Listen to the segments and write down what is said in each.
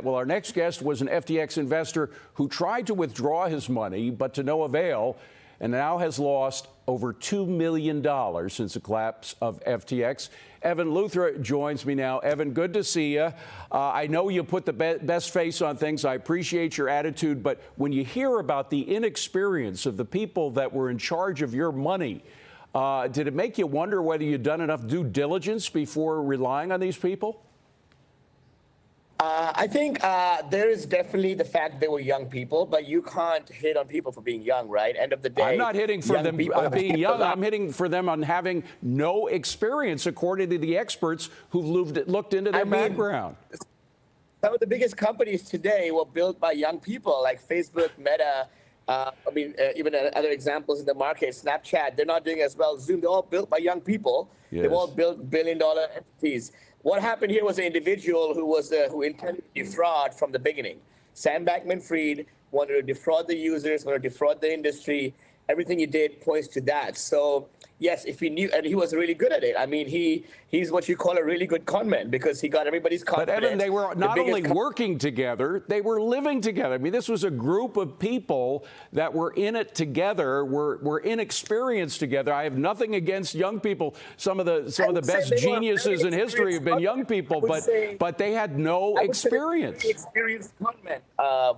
Well, our next guest was an FTX investor who tried to withdraw his money, but to no avail, and now has lost over $2 million since the collapse of FTX. Evan Luthra joins me now. Evan, good to see you. I know you put the best face on things. I appreciate your attitude. But when you hear about the inexperience of the people that were in charge of your money, did it make you wonder whether you'd done enough due diligence before relying on these people? I think there is definitely the fact they were young people, but you can't hit on people for being young, right? End of the day, I'm not hitting for them being young. I'm hitting for them on having no experience, according to the experts who've looked into their background. Some of the biggest companies today were built by young people, like Facebook, Meta. Even other examples in the market, Snapchat. They're not doing as well. Zoom. They're all built by young people. Yes. They've all built billion-dollar entities. What happened here was an individual who intended to defraud from the beginning. Sam Bankman-Fried wanted to defraud the users, wanted to defraud the industry. Everything he did points to that. So yes, if he knew, and he was really good at it. I mean, he's what you call a really good con man because he got everybody's confidence. But Evan, they were not only working together, they were living together. I mean, this was a group of people that were in it together, were inexperienced together. I have nothing against young people. Some of the best geniuses in history have been young people, but they had no experience. Very experienced con man,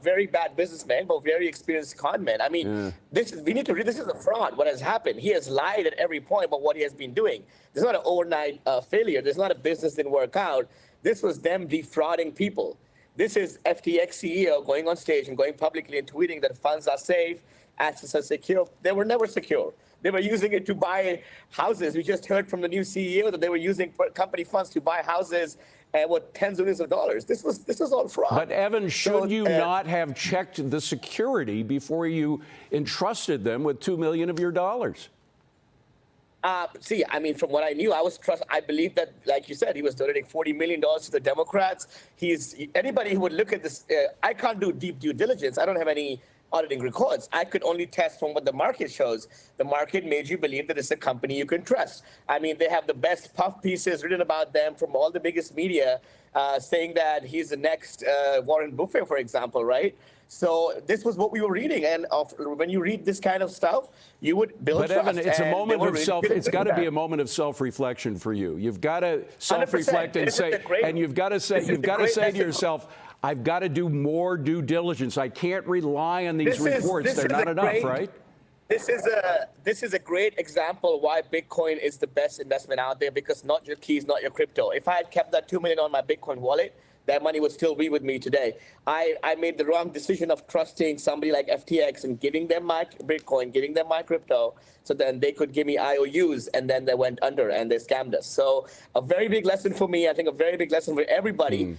very bad businessman, but very experienced con man. I mean, this is a fraud. What has happened? He has lied at every point about what he has been doing. There's not an overnight failure. There's not a business didn't work out. This was them defrauding people. This is FTX CEO going on stage and going publicly and tweeting that funds are safe, assets are secure. They were never secure. They were using it to buy houses. We just heard from the new CEO that they were using company funds to buy houses and with tens of millions of dollars. This was all fraud. But Evan, should you not have checked the security before you entrusted them with $2 million of your dollars? From what I knew, I believe that, like you said, he was donating $40 million to the Democrats. Anybody who would look at this, I can't do deep due diligence. I don't have any auditing records. I could only test from what the market shows. The market made you believe that it's a company you can trust. I mean, they have the best puff pieces written about them from all the biggest media, saying that he's the next Warren Buffett, for example, right? So this was what we were reading, and when you read this kind of stuff, you would build trust. But Evan, it's a moment of it's got to be a moment of self-reflection for you. You've got to self-reflect and say, and you've got to say to yourself, I've got to do more due diligence. I can't rely on these reports. They're not enough, right? This is a great example why Bitcoin is the best investment out there, because not your keys, not your crypto. If I had kept that $2 million on my Bitcoin wallet, that money would still be with me today. I made the wrong decision of trusting somebody like FTX and giving them my Bitcoin, giving them my crypto, so then they could give me IOUs, and then they went under and they scammed us. So a very big lesson for me, I think a very big lesson for everybody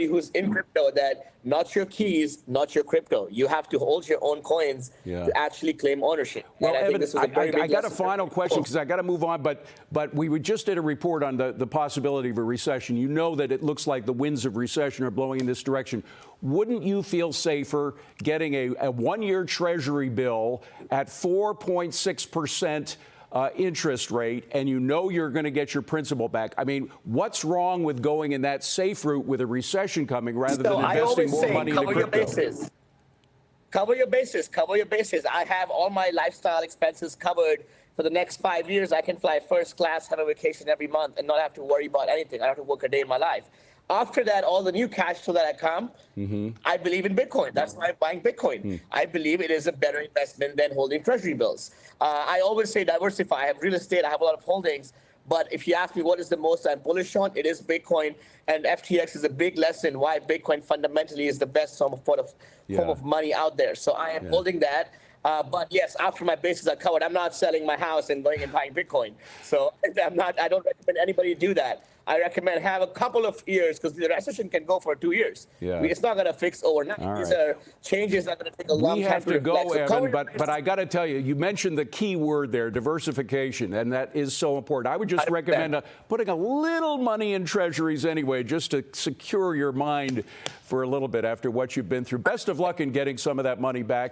who's in crypto, that not your keys, not your crypto. You have to hold your own coins to actually claim ownership. Well, and I think this was a very big I got a final question because I got to move on, but we just did a report on the possibility of a recession. You know that it looks like the winds of recession are blowing in this direction. Wouldn't you feel safer getting a one-year Treasury bill at 4.6% interest rate, and you know you're going to get your principal back? I mean, what's wrong with going in that safe route with a recession coming rather than investing more money in crypto? Cover your bases. Cover your bases. I have all my lifestyle expenses covered for the next 5 years. I can fly first class, have a vacation every month, and not have to worry about anything. I don't have to work a day in my life. After that, all the new cash flow that I come, I believe in Bitcoin. That's why I'm buying Bitcoin. I believe it is a better investment than holding Treasury bills. I always say diversify. I have real estate. I have a lot of holdings. But if you ask me what is the most I'm bullish on, it is Bitcoin. And FTX is a big lesson why Bitcoin fundamentally is the best form of money out there. So I am holding that. But yes, after my bases are covered, I'm not selling my house and going and buying Bitcoin. So I don't recommend anybody do that. I recommend have a couple of years, because the recession can go for 2 years. It's not going to fix overnight. These are changes that are going to take a long time. We have to go, Evan, but I got to tell you, you mentioned the key word there, diversification, and that is so important. I would just recommend putting a little money in treasuries anyway, just to secure your mind for a little bit after what you've been through. Best of luck in getting some of that money back.